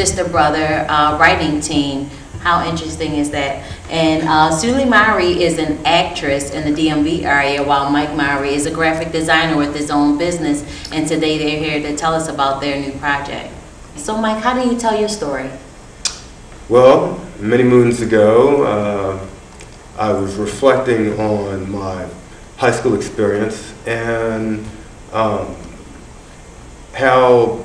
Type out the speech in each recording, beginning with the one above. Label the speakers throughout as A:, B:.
A: sister-brother writing team. How interesting is that? And Sulie Myrie is an actress in the DMV area, while Mike Myrie is a graphic designer with his own business. And today they're here to tell us about their new project. So Mike, how do you tell your story?
B: Well, many moons ago, I was reflecting on my high school experience and how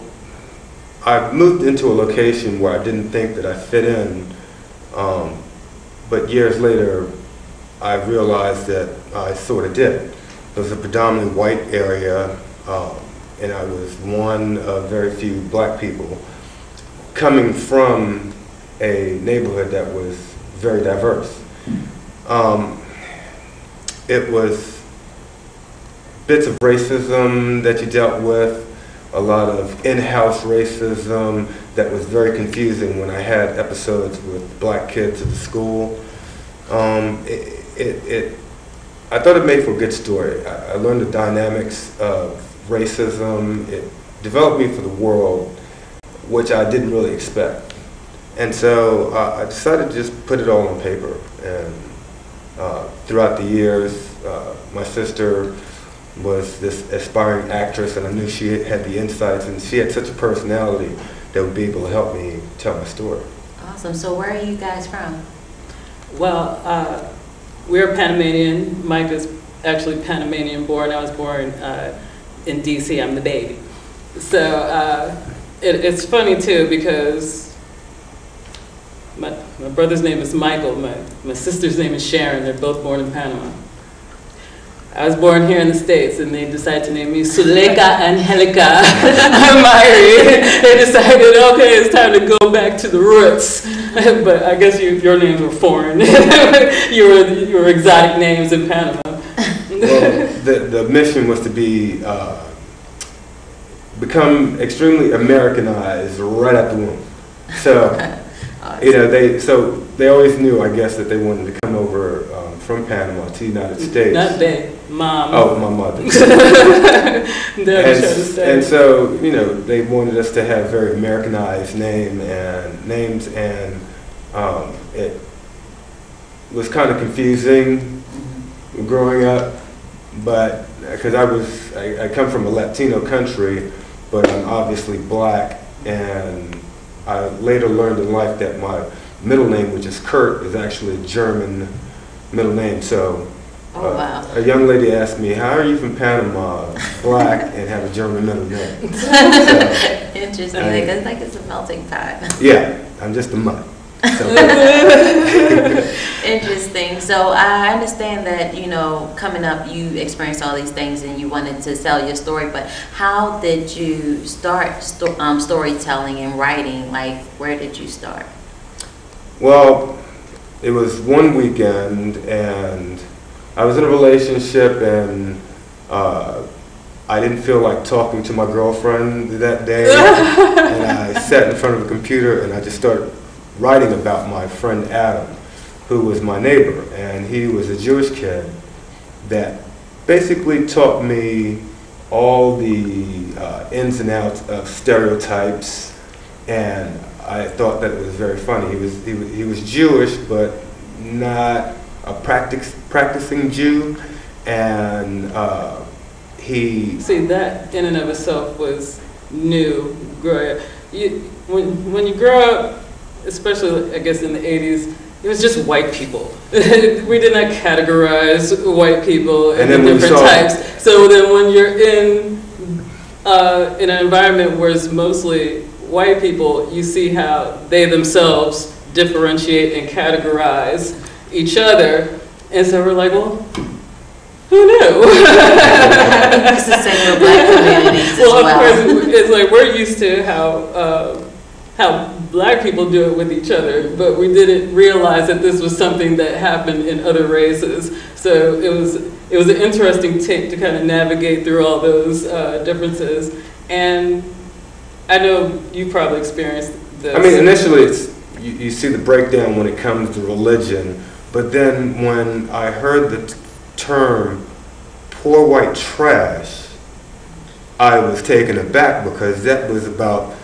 B: I moved into a location where I didn't think that I fit in, but years later I realized that I sort of did. It was a predominantly white area, and I was one of very few black people coming from a neighborhood that was very diverse. It was bits of racism that you dealt with, a lot of in-house racism that was very confusing when I had episodes with black kids at the school. I thought it made for a good story. I learned the dynamics of racism. It developed me for the world, which I didn't really expect. And so I decided to just put it all on paper. And throughout the years, my sister was this aspiring actress, and I knew she had the insights, and she had such a personality that would be able to help me tell my story.
A: Awesome. So where are you guys from?
C: Well, we're Panamanian. Mike is actually Panamanian born. I was born in DC. I'm the baby. So it's funny too, because my brother's name is Michael. My sister's name is Sharon. They're both born in Panama. I was born here in the States, and they decided to name me Sulie Angelica Myrie. They decided, okay, it's time to go back to the roots. But I guess your names were foreign. you were exotic names in Panama.
B: Well, the mission was to be become extremely Americanized right at the womb. So, you know, they always knew, I guess, that they wanted to come over from Panama to the United States.
C: Not they, Mom.
B: Oh, my mother. and so, you know, they wanted us to have very Americanized names, and it was kind of confusing growing up, but because I come from a Latino country, but I'm obviously black, and I later learned in life that my middle name, which is Kurt, is actually a German middle name. So
A: wow.
B: A young lady asked me, how are you from Panama, black, and have a German middle name? So,
A: interesting, because like it's a melting pot.
B: Yeah, I'm just a mutt. So.
A: Interesting. So I understand that, you know, coming up you experienced all these things and you wanted to tell your story, but how did you start storytelling and writing? Like, where did you start?
B: Well, it was one weekend, and I was in a relationship, and I didn't feel like talking to my girlfriend that day, and I sat in front of a computer and I just started writing about my friend Adam, who was my neighbor, and he was a Jewish kid that basically taught me all the ins and outs of stereotypes, and I thought that it was very funny. He was Jewish, but not a practicing Jew, and he...
C: See, that in and of itself was new. When you grow up, especially I guess in the 80s, it was just white people. We did not categorize white people into different types. So then when you're in an environment where it's mostly white people, you see how they themselves differentiate and categorize each other. And so we're like, well, who knew?
A: It's the same with black communities as well.
C: Well, of course, it's like we're used to how black people do it with each other, but we didn't realize that this was something that happened in other races. So it was an interesting take to kind of navigate through all those differences. And I know you probably experienced this.
B: I mean, initially you see the breakdown when it comes to religion, but then when I heard the term poor white trash, I was taken aback, because that was about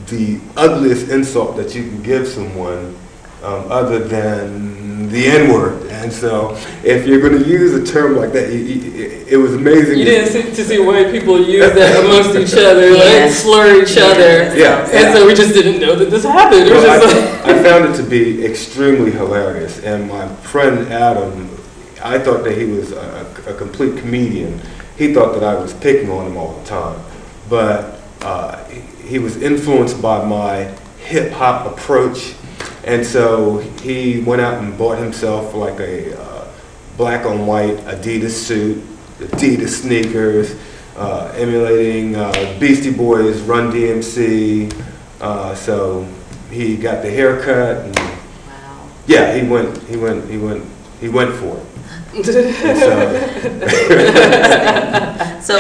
B: the ugliest insult that you can give someone, other than the N-word. And so if you're going to use a term like that, it was amazing.
C: You didn't see white people use that amongst each other, like slur each other.
B: Yeah.
C: And so we just didn't know that this happened.
B: I found it to be extremely hilarious. And my friend Adam, I thought that he was a complete comedian. He thought that I was picking on him all the time. But he was influenced by my hip-hop approach. And so he went out and bought himself like a black on white Adidas suit, Adidas sneakers, emulating Beastie Boys, Run DMC. So he got the haircut. And
A: Wow.
B: yeah, he went for it.
A: So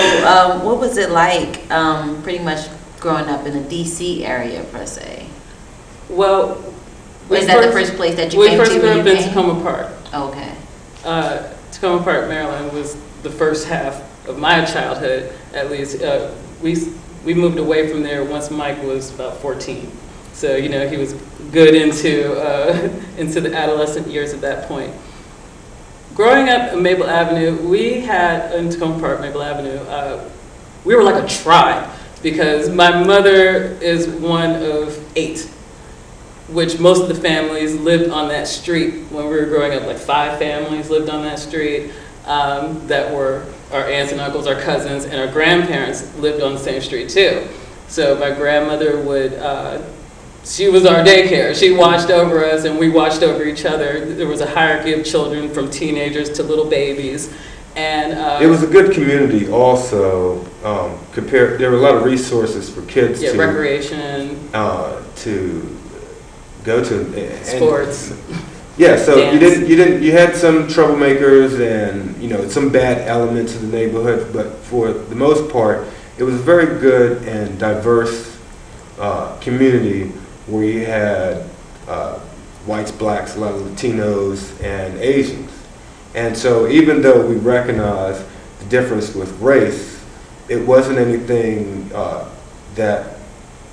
A: what was it like pretty much growing up in the DC area per se?
C: Well,
A: Was that the first place that you came to?
C: We first grew up in Tacoma Park.
A: Okay.
C: Tacoma Park, Maryland was the first half of my childhood, at least. We moved away from there once Mike was about 14. So, you know, he was good into the adolescent years at that point. Growing up in Maple Avenue, we had, in Tacoma Park, Maple Avenue, we were like a tribe because my mother is one of 8. Which most of the families lived on that street when we were growing up. Like 5 families lived on that street that were our aunts and uncles, our cousins, and our grandparents lived on the same street too. So my grandmother would, she was our daycare. She watched over us and we watched over each other. There was a hierarchy of children from teenagers to little babies. And
B: it was a good community also. There were a lot of resources for kids to
C: recreation,
B: to go to
C: sports.
B: Yeah, so
C: dance.
B: you had some troublemakers and, you know, some bad elements of the neighborhood, but for the most part, it was a very good and diverse community where you had whites, blacks, a lot of Latinos, and Asians. And so even though we recognize the difference with race, it wasn't anything that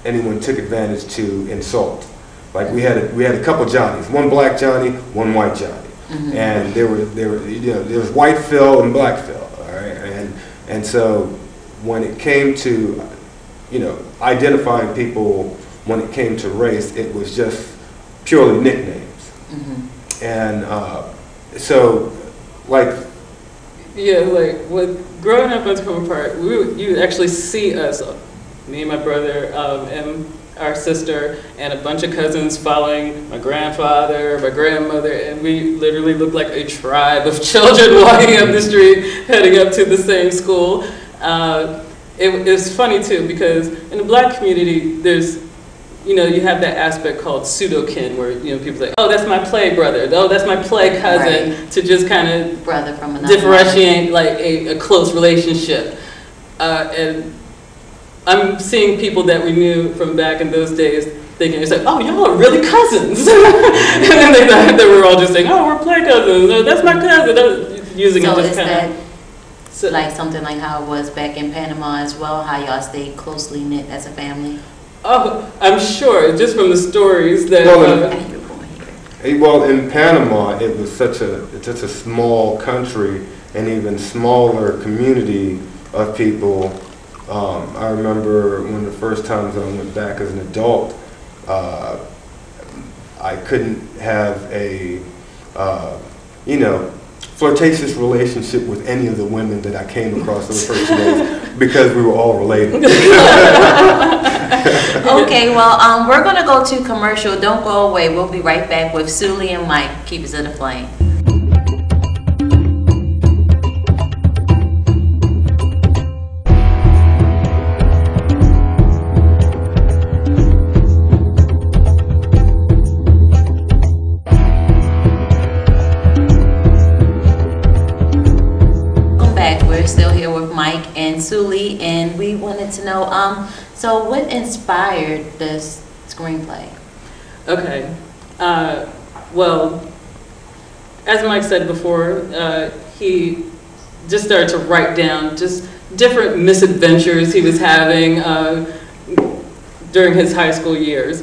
B: anyone took advantage to insult. Like we had a couple Johnnies, one black Johnny, one white Johnny, and there was white Phil and black Phil, all right, and so when it came to, you know, identifying people when it came to race, it was just purely nicknames, and so like.
C: Yeah, like with growing up in Tacoma Park, you actually see us, me and my brother, and our sister and a bunch of cousins following my grandfather, my grandmother, and we literally looked like a tribe of children walking up the street, heading up to the same school. It's funny too, because in the black community, there's, you know, you have that aspect called pseudo-kin, where, you know, people say, oh, that's my play brother, oh, that's my play cousin, right, to just kind of
A: brother from another
C: differentiate like a close relationship. And I'm seeing people that we knew from back in those days thinking, it's like, oh, y'all are really cousins. And then they thought that we were all just saying, oh, we're play cousins, oh, that's my cousin, using it just kind of.
A: So like something like how it was back in Panama as well, how y'all stayed closely knit as a family?
C: Oh, I'm sure, just from the stories that...
B: Well, in Panama, it was such a small country and even smaller community of people. I remember one of the first times I went back as an adult, I couldn't have a, you know, flirtatious relationship with any of the women that I came across those first days because we were all related.
A: Okay, well, we're going to go to commercial. Don't go away. We'll be right back with Sulie and Mike. Keep us in the flame. Mike and Sulie, and we wanted to know, so what inspired this screenplay?
C: Okay, well, as Mike said before, he just started to write down just different misadventures he was having, during his high school years.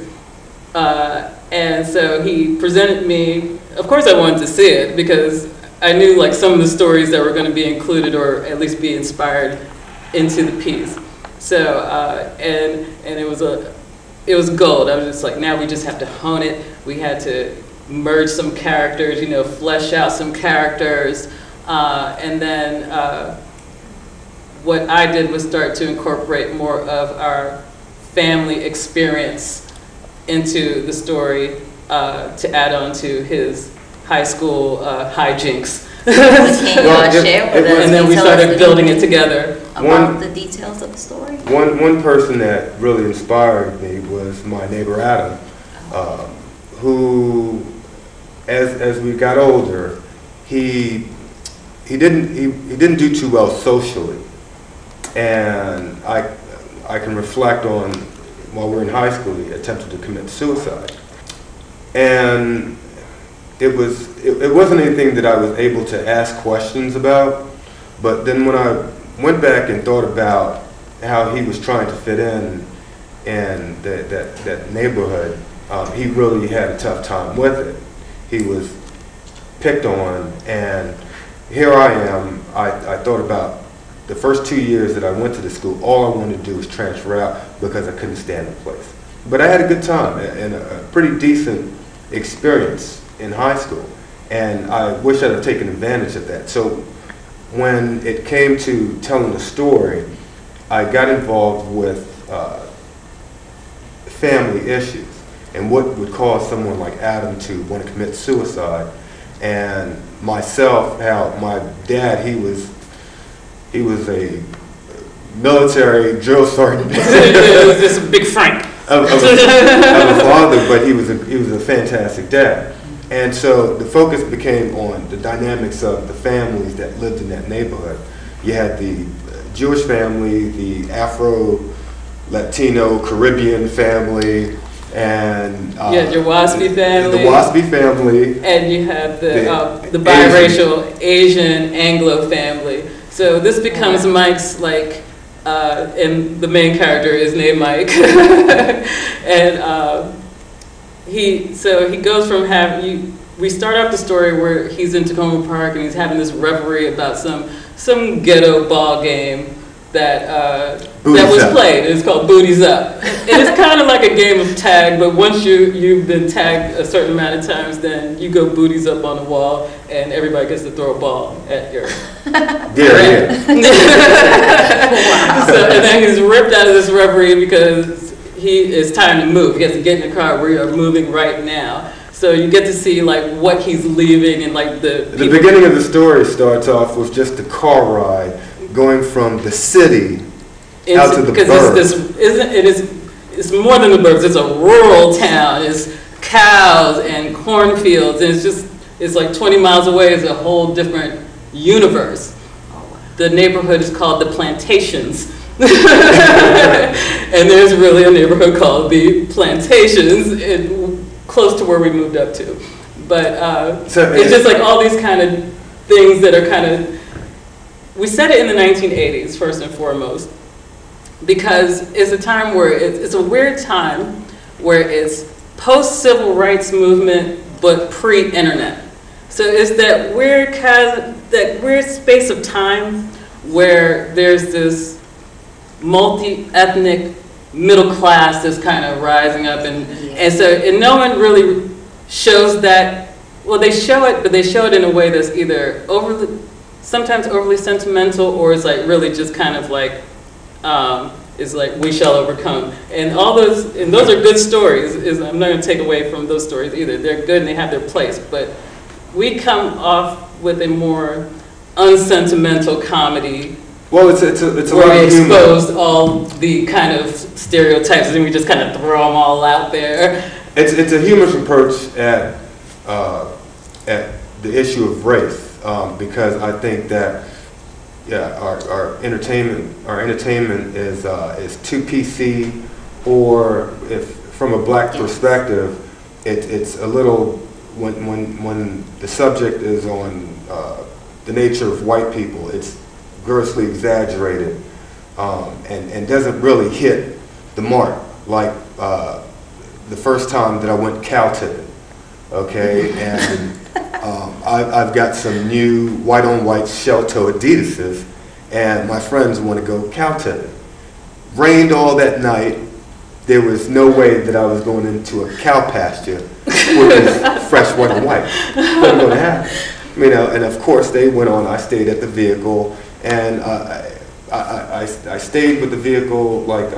C: And so he presented me, of course I wanted to see it because I knew like some of the stories that were going to be included or at least be inspired into the piece. So, and it was gold. I was just like, now we just have to hone it. We had to merge some characters, you know, flesh out some characters. And then what I did was start to incorporate more of our family experience into the story to add on to his high school hijinks.
A: Can you share with us?
C: And then we started building it together.
A: About the details of the story?
B: One person that really inspired me was my neighbor Adam, who, as we got older, he didn't do too well socially, and I can reflect on while we were in high school he attempted to commit suicide, and it wasn't anything that I was able to ask questions about, but then when I went back and thought about how he was trying to fit in that neighborhood, he really had a tough time with it. He was picked on, and here I am. I thought about the first 2 years that I went to the school, all I wanted to do was transfer out because I couldn't stand the place. But I had a good time and a pretty decent experience in high school, and I wish I'd have taken advantage of that. So when it came to telling the story, I got involved with family issues and what would cause someone like Adam to want to commit suicide. And myself, how my dad, he was a military drill sergeant.
C: It was just a big Frank.
B: of a father, but he was a fantastic dad. And so the focus became on the dynamics of the families that lived in that neighborhood. You had the Jewish family, the Afro-Latino Caribbean family, and
C: you had your Waspy family.
B: The Waspy family.
C: And you have the biracial Asian Anglo family. So this becomes Mike's, like, and the main character is named Mike. And he goes from we start off the story where he's in Tacoma Park and he's having this reverie about some ghetto ball game that was played. It's called Booties Up. And it's kind of like a game of tag, but once you've been tagged a certain amount of times, then you go booties up on the wall and everybody gets to throw a ball at your
B: Yeah.
C: Wow. So, and then he's ripped out of this reverie because it's time to move. He has to get in the car. We are moving right now. So you get to see like what he's leaving and like the
B: beginning of the story starts off with just a car ride going from the city out to the burbs.
C: It's more than the burbs. It's a rural town. It's cows and cornfields, and it's like 20 miles away. It's a whole different universe. The neighborhood is called the Plantations. And there's really a neighborhood called the Plantations, close to where we moved up to. But it's just like all these kind of things that are kind of, we set it in the 1980s first and foremost, because it's a time where it's a weird time where it's post-civil rights movement but pre-internet. So it's that weird space of time where there's this multi-ethnic middle class that's kind of rising up, and no one really shows that. Well, they show it, but they show it in a way that's either sometimes overly sentimental, or it's like really just kind of like is like we shall overcome, and those are good stories. I'm not going to take away from those stories either. They're good and they have their place, but we come off with a more unsentimental comedy.
B: Well, it's a
C: where
B: lot
C: we
B: of humor.
C: exposed all the kind of stereotypes and we just kind of throw them all out there.
B: It's a humorous approach at the issue of race, because I think that our entertainment is too PC, or if from a black perspective, it's a little when the subject is on the nature of white people, it's grossly exaggerated and doesn't really hit the mark like the first time that I went cow tipping, okay, and I've got some new white-on-white shell-toe Adidases, and my friends want to go cow tipping. Rained all that night. There was no way that I was going into a cow pasture with fresh white and white. Wasn't going to happen. You know, and of course they went on. I stayed at the vehicle, and I stayed with the vehicle like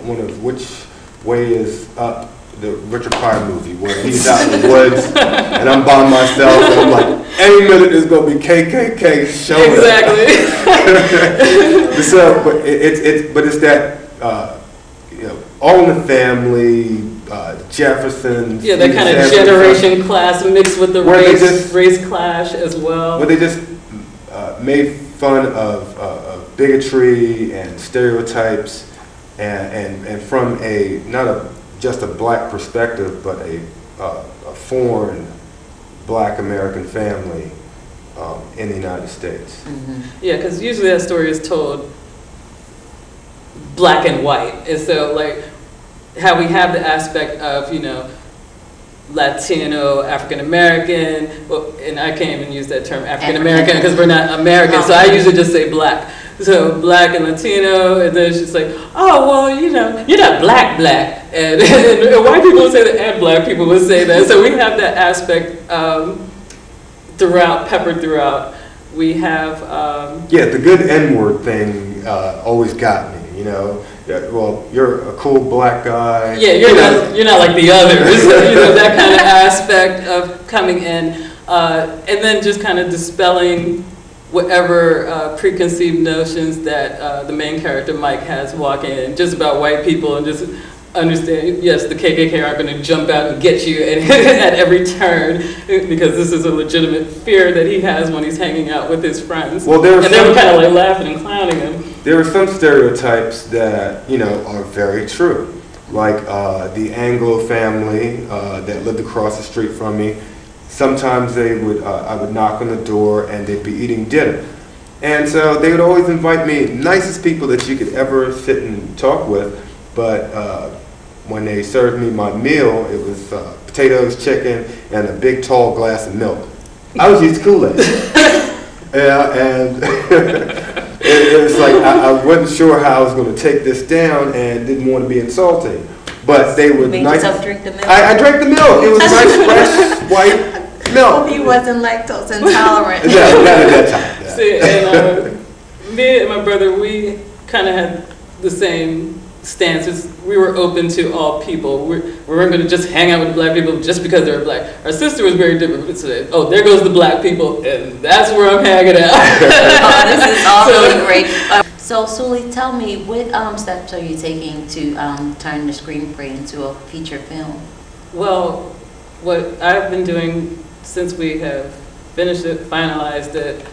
B: one of Which Way Is Up, the Richard Pryor movie, where he's out in the woods and I'm by myself, and I'm like, any minute there's going to be KKK showing up.
C: Exactly.
B: So, but it's that. You know, All in the Family, Jefferson.
C: Yeah, that kind of generation class mixed with the race clash as well.
B: Where they just made fun of bigotry and stereotypes, and from just a black perspective, but a foreign black American family in the United States.
C: Mm-hmm. Yeah, because usually that story is told black and white, and so like how we have the aspect of, you know, Latino, African American, well, and I can't even use that term African American because we're not American, so I usually just say black. So black and Latino, and then it's just like, oh well, you know, you're not black, and white people would say that, and black people would say that. So we have that aspect peppered throughout. We have
B: yeah, the good N-word thing always got me. You know, well, you're a cool black guy.
C: Yeah, you're not like the others. You know, that kind of aspect of coming in, and then just kind of dispelling whatever preconceived notions that the main character Mike has walking in, just about white people, and just understand. Yes, the KKK are going to jump out and get you at every turn, because this is a legitimate fear that he has when he's hanging out with his friends.
B: Well,
C: and they're kind of like laughing and clowning him.
B: There are some stereotypes that, you know, are very true, like the Anglo family that lived across the street from me. Sometimes I would knock on the door and they'd be eating dinner, and so they would always invite me, nicest people that you could ever sit and talk with, but when they served me my meal, it was potatoes, chicken, and a big tall glass of milk. I was used to Kool-Aid. Yeah, and it was like I wasn't sure how I was going to take this down, and didn't want to be insulting. But they would
A: drink the milk?
B: I drank the milk. It was nice, fresh, white milk.
A: He wasn't lactose intolerant.
B: Yeah, not at that time. Yeah.
C: See, and me and my brother, we kind of had the same stances. We were open to all people. We weren't going to just hang out with black people just because they were black. Our sister was very different. We'd say, oh, there goes the black people, and that's where I'm hanging out.
A: Oh, this is all really great. So, Sulie, tell me, what steps are you taking to turn the screenplay into a feature film?
C: Well, what I've been doing since we have finished it, finalized it,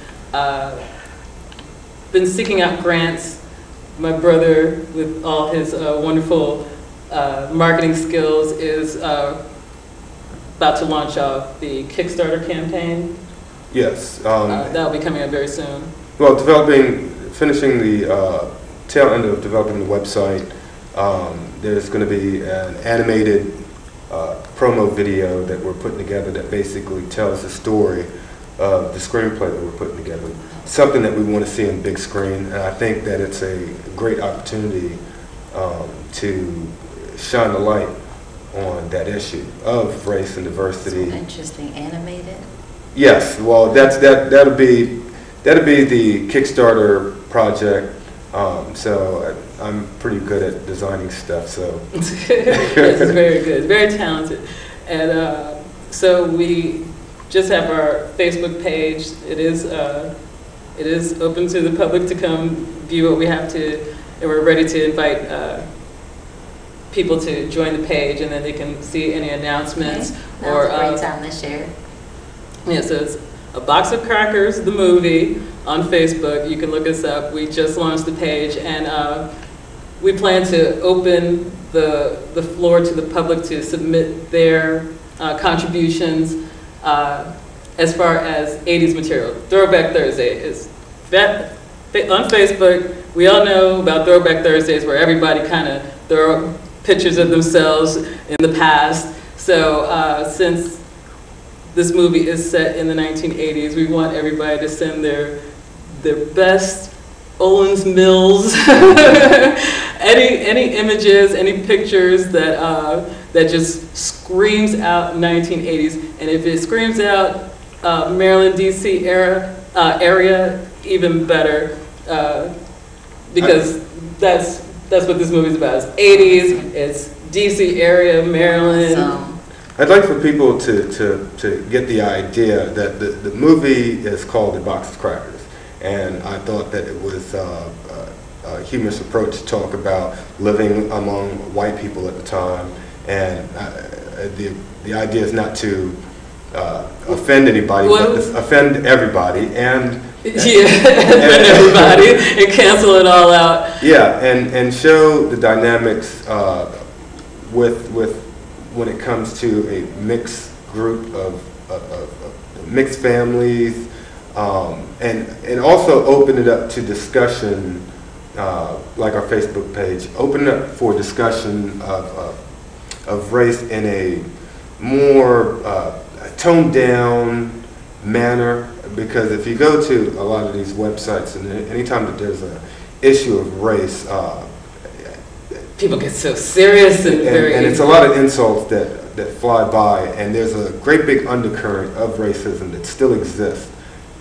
C: been seeking out grants. My brother, with all his wonderful marketing skills, is about to launch off the Kickstarter campaign.
B: Yes.
C: That'll be coming up very soon.
B: Well, finishing the tail end of developing the website, there's going to be an animated promo video that we're putting together that basically tells the story of the screenplay that we're putting together. Something that we want to see on big screen, and I think that it's a great opportunity to shine the light on that issue of race and diversity.
A: So interesting, animated.
B: Yes, well, that'll be the Kickstarter project. So I'm pretty good at designing stuff. So
C: yes, it's very good, very talented, and so we just have our Facebook page. It is open to the public to come view what we have to, and we're ready to invite people to join the page, and then they can see any announcements.
A: Okay. Or a great time to share.
C: Yeah, so it's A Box of Crackers, the movie, on Facebook. You can look us up. We just launched the page, and we plan to open the floor to the public to submit their contributions as far as 80s material. Throwback Thursday is that on Facebook. We all know about Throwback Thursdays, where everybody kind of pictures of themselves in the past. So since this movie is set in the 1980s, we want everybody to send their best Owens Mills, any images, any pictures that just screams out 1980s. And if it screams out Maryland, D.C. area, even better, because that's what this movie's about. It's 80s, it's D.C. area, Maryland.
A: Awesome.
B: I'd like for people to get the idea that the movie is called A Box of Crackers, and I thought that it was a humorous approach to talk about living among white people at the time, and the idea is not to offend anybody, but to offend everybody, and
C: offend everybody and cancel it all out.
B: Yeah, and show the dynamics with when it comes to a mixed group of mixed families, and also open it up to discussion, like our Facebook page, open it up for discussion of race in a more toned down manner, because if you go to a lot of these websites, and anytime that there's an issue of race,
C: people get so serious and very...
B: And it's a lot of insults that fly by, and there's a great big undercurrent of racism that still exists.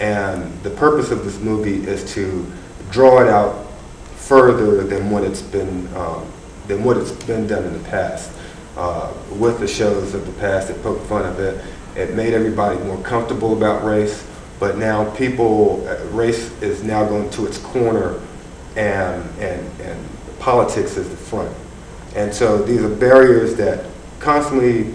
B: And the purpose of this movie is to draw it out further than what it's been done in the past. With the shows of the past that poked fun of it, it made everybody more comfortable about race. But now race is now going to its corner, and politics is the front. And so these are barriers that constantly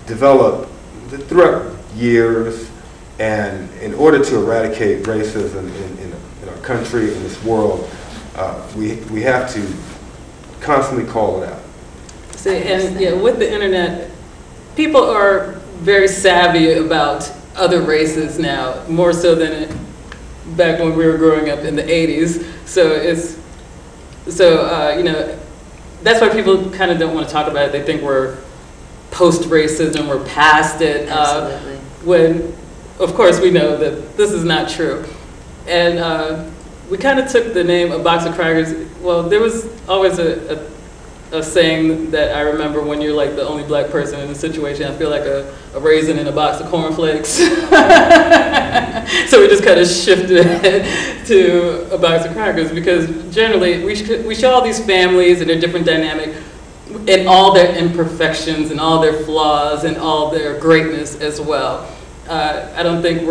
B: develop throughout years, and in order to eradicate racism in our country, in this world, we have to constantly call it out.
C: See, and yeah, with the internet, people are very savvy about other races now, more so than back when we were growing up in the 80s. So you know, that's why people kind of don't want to talk about it. They think we're post-racism, we're past it.
A: Absolutely.
C: When, of course, we know that this is not true. And we kind of took the name A Box of Crackers. Well, there was always a saying that I remember: when you're like the only black person in a situation, I feel like a raisin in a box of cornflakes. So we just kind of shifted it to A Box of Crackers, because generally we show all these families and their different dynamic, and all their imperfections and all their flaws and all their greatness as well. I don't think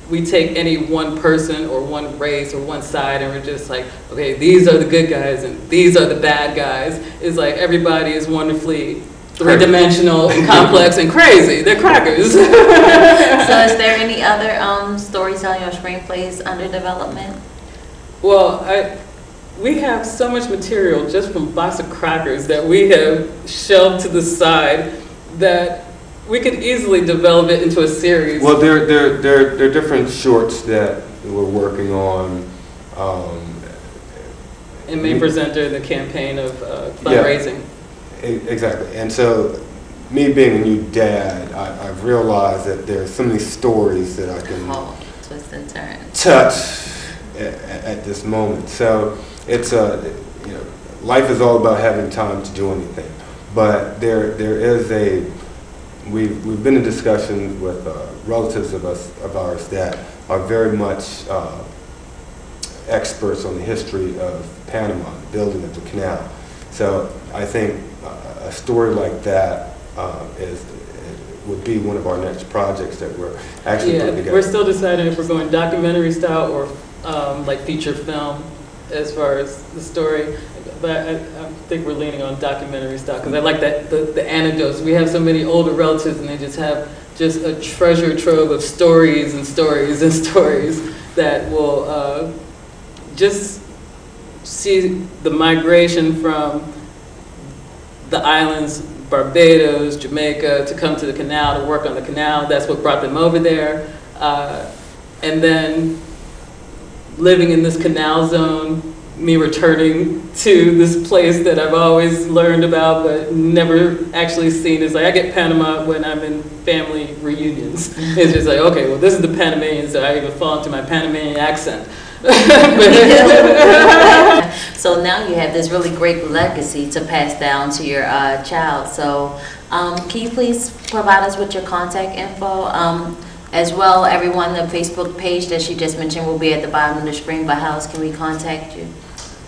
C: we take any one person or one race or one side and we're just like, okay, these are the good guys and these are the bad guys. It's like everybody is wonderfully three-dimensional and complex and crazy. They're crackers.
A: So is there any other storytelling or screenplays under development?
C: Well, we have so much material just from Box of Crackers that we have shelved to the side that we could easily develop it into a series.
B: Well, there are different shorts that we're working on.
C: And may presenter in the campaign of fundraising.
B: Yeah, exactly. And so, me being a new dad, I've realized that there's so many stories that I can
A: twist and turn.
B: touch at this moment. So it's life is all about having time to do anything. But there is we've been in discussions with relatives of ours that are very much experts on the history of Panama, the building of the canal. So I think a story like that would be one of our next projects that we're actually putting together.
C: We're still deciding if we're going documentary style or like feature film as far as the story. But I think we're leaning on documentary style, because I like that the anecdotes. We have so many older relatives, and they just have just a treasure trove of stories and stories and stories that will just see the migration from the islands, Barbados, Jamaica, to come to the canal, to work on the canal. That's what brought them over there. And then living in this canal zone, me returning to this place that I've always learned about but never actually seen. It's like I get Panama when I'm in family reunions. It's just like, okay, well, this is the Panamanian, so I even fall into my Panamanian accent.
A: So now you have this really great legacy to pass down to your child. So can you please provide us with your contact info? As well, everyone, the Facebook page that she just mentioned will be at the bottom of the screen, but how else can we contact you?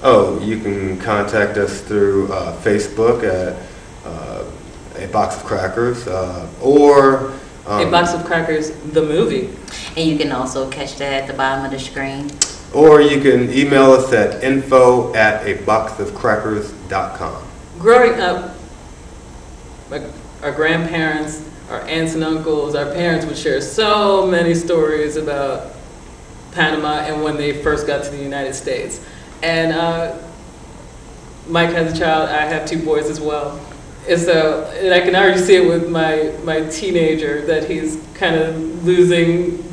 B: Oh, you can contact us through Facebook at A Box of Crackers or...
C: A Box of Crackers, the movie.
A: And you can also catch that at the bottom of the screen.
B: Or you can email us at info@aboxofcrackers.com.
C: Growing up, like our grandparents, our aunts and uncles, our parents would share so many stories about Panama and when they first got to the United States. And Mike has a child, I have 2 boys as well. And so, and I can already see it with my teenager that he's kind of losing,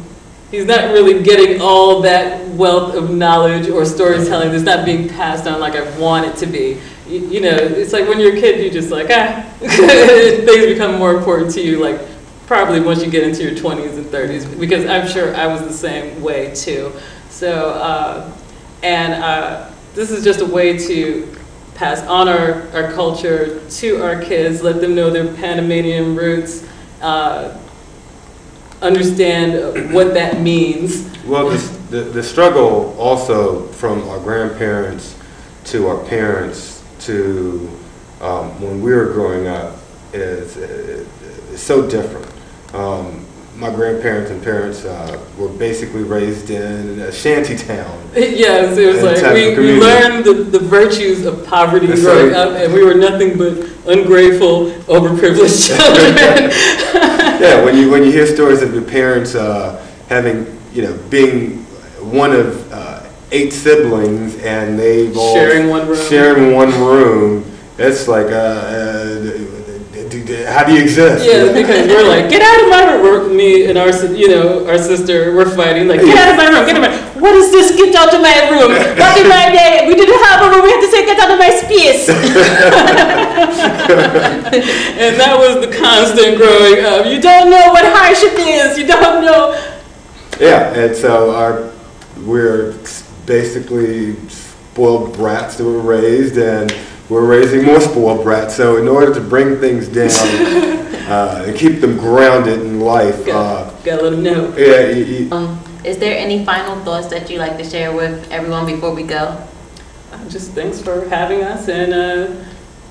C: he's not really getting all that wealth of knowledge or storytelling that's not being passed on like I want it to be. You know, it's like when you're a kid, you're just like, things become more important to you, like probably once you get into your 20s and 30s, because I'm sure I was the same way too. So, this is just a way to pass on our culture to our kids, let them know their Panamanian roots, understand what that means.
B: Well, the struggle also from our grandparents to our parents to when we were growing up is so different. My grandparents and parents were basically raised in a shanty town.
C: Yes, it was like we learned the virtues of poverty growing up, and we were nothing but ungrateful, overprivileged children.
B: Yeah, when you hear stories of your parents having, being one of 8 siblings and they've all sharing one room, it's like, how do you exist?
C: Yeah, because we're like, get out of my room. Me and our sister, we're fighting, like, get out of my room, get out of my room. What is this? Get out of my room. Back in my day, we didn't have a room, we had to say, get out of my space. And that was the constant growing up. You don't know what hardship is, you don't know.
B: Yeah, and so we're basically spoiled brats that were raised, and we're raising more spoiled brats. So in order to bring things down and keep them grounded in life,
C: gotta let them know.
B: Yeah.
A: Is there any final thoughts that you'd like to share with everyone before we go?
C: Just thanks for having us, and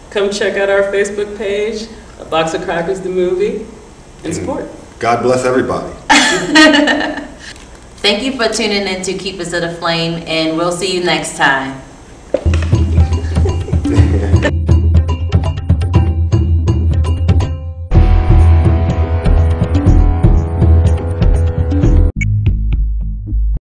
C: come check out our Facebook page, A Box of Crackers, the movie, and support.
B: God bless everybody.
A: Thank you for tuning in to Keep Us to the Flame, and we'll see you next time.